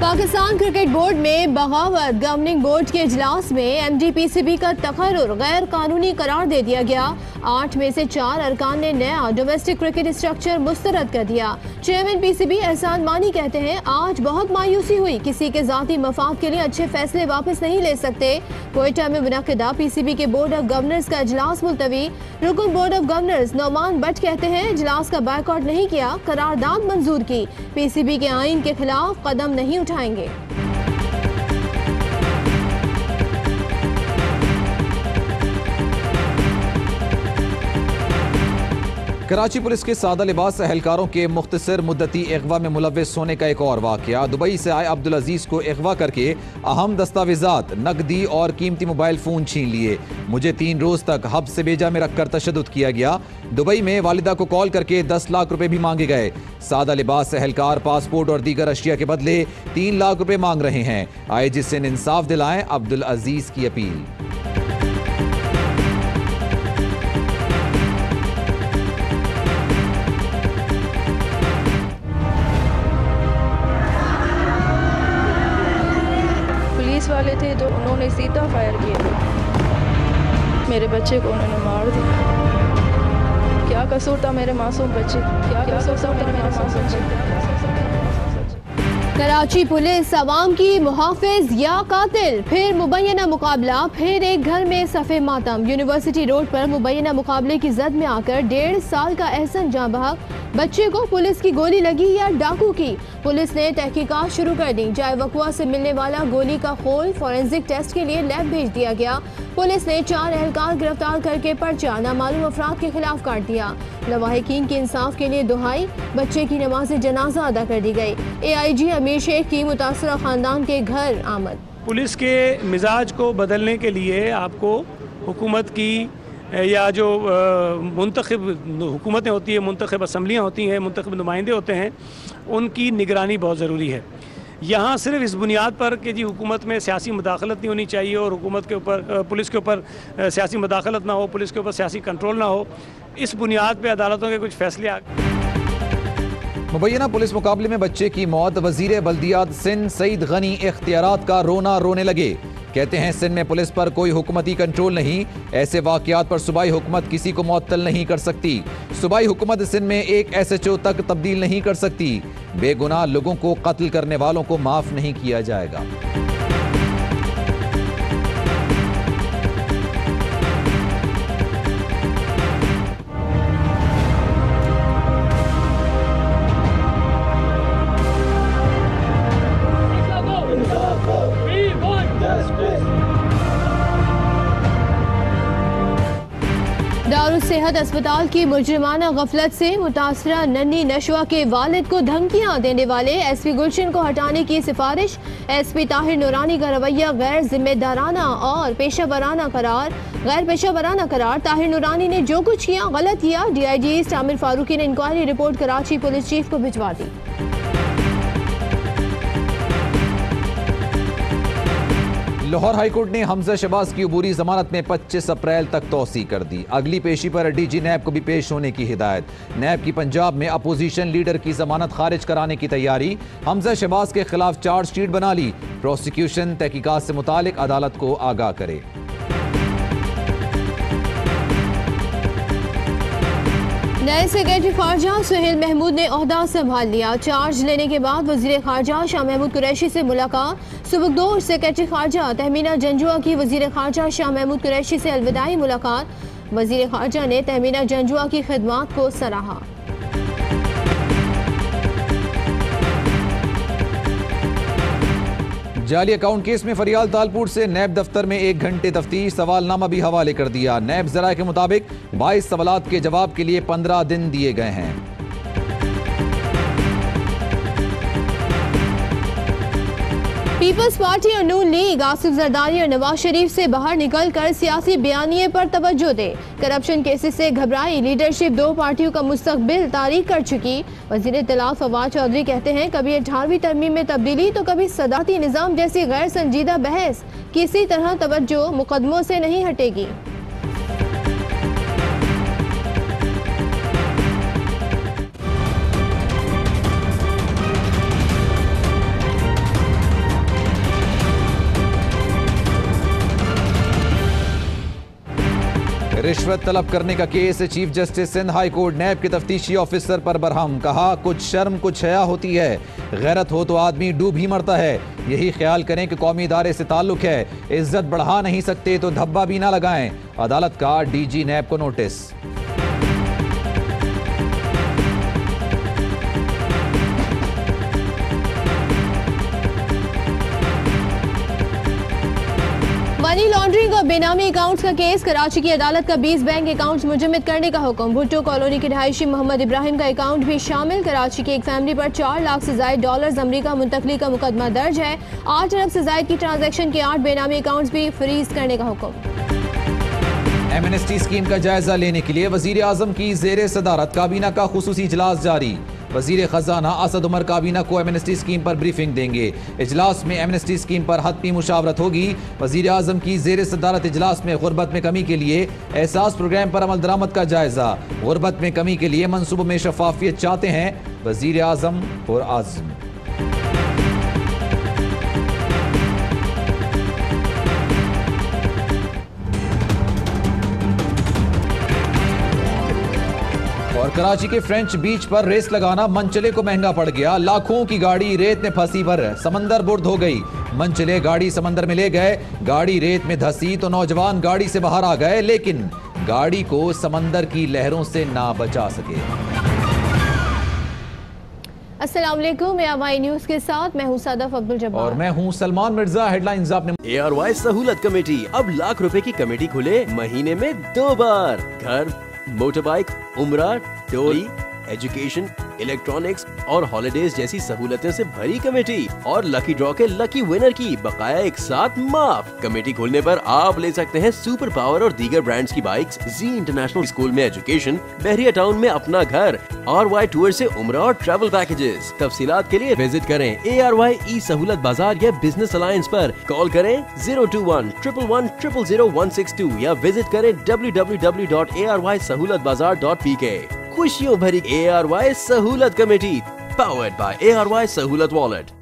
Pakistan cricket board में बगावत governing board के इजलास में MDPCB का तकर्रुर गैर कानूनी करार दे दिया गया। 8 में से 4 अरकान ने नया डोमेस्टिक क्रिकेट स्ट्रक्चर मुस्तरद कर दिया। चेयरमैन PCB एहसान मानी कहते हैं, आज बहुत मायूसी हुई, किसी के जाती मफाद के लिए अच्छे फैसले वापस नहीं ले सकते। कोयटा में मुनक्किदा PCB के बोर्ड ऑफ गवर्नर्स का इजलास मुलतवी। रुकन board of governors Nauman Bhatt कहते हैं, इजलास का बायकॉट नहीं किया, करारदाद मंजूर की, PCB के आइन के खिलाफ कदम नहीं उठाएंगे। कराची पुलिस के सादा लिबास एहलकारों के मुख्तसर मुद्दती अगवा में मुलव्वस होने का एक और वाकया। दुबई से आए अब्दुल अजीज को अगवा करके अहम दस्तावेजात, नकदी और कीमती मोबाइल फ़ोन छीन लिए। मुझे 3 रोज़ तक हब्स से बेजा में रखकर तशद्दुद किया गया। दुबई में वालिदा को कॉल करके 10 लाख रुपए भी मांगे गए। सादा लिबास एहलकार पासपोर्ट और दीगर अशिया के बदले 3 लाख रुपए मांग रहे हैं। IG सिंध इंसाफ दिलाएं, अब्दुल अजीज की अपील। वाले थे तो उन्होंने सीधा फायर किया, मेरे बच्चे को उन्होंने मार दिया। क्या कसूर था मेरे मासूम बच्चे, क्या कसूर था मेरे मासूम बच्चे। कराची पुलिस अवाम की मुहाफिज या कातिल, फिर मुबैना मुकाबला, फिर एक घर में सफ़े मातम। यूनिवर्सिटी रोड पर मुबैना मुकाबले की जद में आकर 1.5 साल का एहसन जाँ बहक, बच्चे को पुलिस की गोली लगी या डाकू की। पुलिस ने तहकीकात शुरू कर दी। जाए वक़्वा से मिलने वाला गोली का खोल फॉरेंसिक टेस्ट के लिए लैब भेज दिया गया। पुलिस ने 4 एहलकार गिरफ्तार करके पर्चा नामालूम अफराद के खिलाफ काट दिया। लवाहिकीन के इंसाफ के लिए दुहाई, बच्चे की नमाज जनाजा अदा कर दी गई। AIG अमीर शेख की मुतासरा खानदान के घर आमद। पुलिस के मिजाज को बदलने के लिए आपको हुकूमत की या जो मुंतखब हुकूमतें होती है, मुंतखब असम्बलियाँ होती हैं, मुंतखब नुमाइंदे होते हैं, उनकी निगरानी बहुत ज़रूरी है। यहाँ सिर्फ इस बुनियाद पर कि जी हुकूमत में सियासी मुदाखलत नहीं होनी चाहिए और हुकूमत के ऊपर पुलिस के ऊपर सियासी मुदाखलत ना हो, पुलिस के ऊपर सियासी कंट्रोल ना हो, इस बुनियाद पर अदालतों के कुछ फैसले मुबैना पुलिस मुकाबले में बच्चे की मौत। वजीर बल्दियात सिंध सईद गनी इख्तियारात का रोना रोने लगे। कहते हैं, सिंध में पुलिस पर कोई हुकूमती कंट्रोल नहीं, ऐसे वाकयात पर सूबाई हुकूमत किसी को मुअत्तल नहीं कर सकती। सूबाई हुकूमत सिंध में एक SHO तक तब्दील नहीं कर सकती। बेगुनाह लोगों को कत्ल करने वालों को माफ नहीं किया जाएगा। दारुल सेहत अस्पताल की मुजरिमाना गफलत से मुतासरा नन्ही नशवा के वालिद को धमकियां देने वाले SP गुलशन को हटाने की सिफारिश। SP ताहिर नूरानी का रवैया गैर जिम्मेदाराना और पेशा वराना करार। ताहिर नूरानी ने जो कुछ किया गलत किया। DIG ईस्ट आमिर फारूकी ने inquiry report Karachi police chief को भिजवा दी। लाहौर हाईकोर्ट ने हमजा शहबाज की अबूरी जमानत में 25 अप्रैल तक तौसी कर दी। अगली पेशी पर DG नैब को भी पेश होने की हिदायत। नैब की पंजाब में अपोजिशन लीडर की जमानत खारिज कराने की तैयारी। हमजा शहबाज के खिलाफ चार्जशीट बना ली। प्रोसिक्यूशन तहकीकात से मुतालिक अदालत को आगाह करे। नए सेक्रेटरी खारजा सुहेल महमूद ने ओहदा संभाल लिया। चार्ज लेने के बाद वजीर खारजा शाह महमूद कुरैशी से मुलाकात। सुबकदोश सेक्रेटरी खारजा तहमीना जंजुआ की वजीर खारजा शाह महमूद कुरैशी से अलविदाई मुलाकात। वजीर खारजा ने तहमीना जंजुआ की खिदमात को सराहा। जाली अकाउंट केस में फरियाल तालपुर से नैब दफ्तर में 1 घंटे तफ्तीश, सवालनामा भी हवाले कर दिया। नैब जराये के मुताबिक 22 सवालात के जवाब के लिए 15 दिन दिए गए हैं। पीपल्स पार्टी और नून लीग आसिफ जरदारी और नवाज शरीफ से बाहर निकलकर सियासी बयानिए पर तवज्जो दे। करप्शन केसेस से घबराई लीडरशिप 2 पार्टियों का मुस्तकबिल तारीख कर चुकी। वजीर इत्तलात फवाद चौधरी कहते हैं, कभी 18वीं तरमीम में तब्दीली तो कभी सदाती निज़ाम जैसी गैर संजीदा बहस किसी तरह तवज्जो मुकदमों से नहीं हटेगी। रिश्वत तलब करने का केस, chief justice Sindh high court NAB के तफ्तीशी ऑफिसर पर बरहम। कहा कुछ शर्म कुछ हया होती है, गैरत हो तो आदमी डूब ही मरता है। यही ख्याल करें कि कौमी इदारे से ताल्लुक है, इज्जत बढ़ा नहीं सकते तो धब्बा भी ना लगाएं। अदालत का डीजी नैब को नोटिस। मनी लॉन्ड्रिंग और बेनामी अकाउंट्स का केस, कराची की अदालत का 20 बैंक अकाउंट्स मुजम्मद करने का हुक्म। भुट्टो कॉलोनी के रहायशी मोहम्मद इब्राहिम का अकाउंट भी शामिल। कराची की एक फैमिली पर 4 लाख से ज्यादा डॉलर्स अमरीका मुंतकली का मुकदमा दर्ज है। 8 अरब से ज्यादा की ट्रांजैक्शन के 8 बेनामी अकाउंट्स भी फ्रीज करने का हुक्म। एमनेस्टी स्कीम का जायजा लेने के लिए वजीर आजम की जेर सदारत काबीना का खुसूसी इजलास जारी। वजीर खजाना असद उमर काबीना को एमनेस्टी स्कीम पर ब्रीफिंग देंगे। इजलास में एमनेस्टी स्कीम पर हतमी मुशावरत होगी। वजीर आजम की जेर सदारत इजलास में गुर्बत में कमी के लिए एहसास प्रोग्राम पर अमल दरामद का जायजा। गुर्बत में कमी के लिए मंसूबों में शफाफियत चाहते हैं वजीर आजम और आजम। और कराची के फ्रेंच बीच पर रेस लगाना मनचले को महंगा पड़ गया। लाखों की गाड़ी रेत में फंसी पर समंदर बुर्द हो गई। मनचले गाड़ी समंदर में ले गए, गाड़ी रेत में धंसी तो नौजवान गाड़ी से बाहर आ गए, लेकिन गाड़ी को समंदर की लहरों से ना बचा सके। अस्सलाम वालेकुम, ARY न्यूज के साथ मैं हूं सदफ अब्दुल जब्बार और मैं हूं सलमान मिर्जा। हेडलाइंस आपने। ARY सहूलत कमेटी, अब लाख रुपए की कमेटी खुले महीने में 2 बार। घर, मोटर बाइक, उम्रा, टोली, एजुकेशन, इलेक्ट्रॉनिक्स और हॉलिडेज जैसी सहूलतें से भरी कमेटी और लकी ड्रॉ के लकी विनर की बकाया एक साथ माफ। कमेटी खोलने पर आप ले सकते हैं सुपर पावर और दीगर ब्रांड्स की बाइक्स, जी इंटरनेशनल स्कूल में एजुकेशन, बहरिया टाउन में अपना घर, RY टूर से उम्रा और ट्रैवल पैकेजेस। तफसीलात के लिए विजिट करें ARY ई सहूलत बाजार या बिजनेस अलायंस पर। कॉल करें 021-111-00162 या विजिट करें www.arysahoulatbazaar.pk। खुशियों भरी ARY सहूलत कमेटी, पावर्ड बाय ARY सहूलत वॉलेट।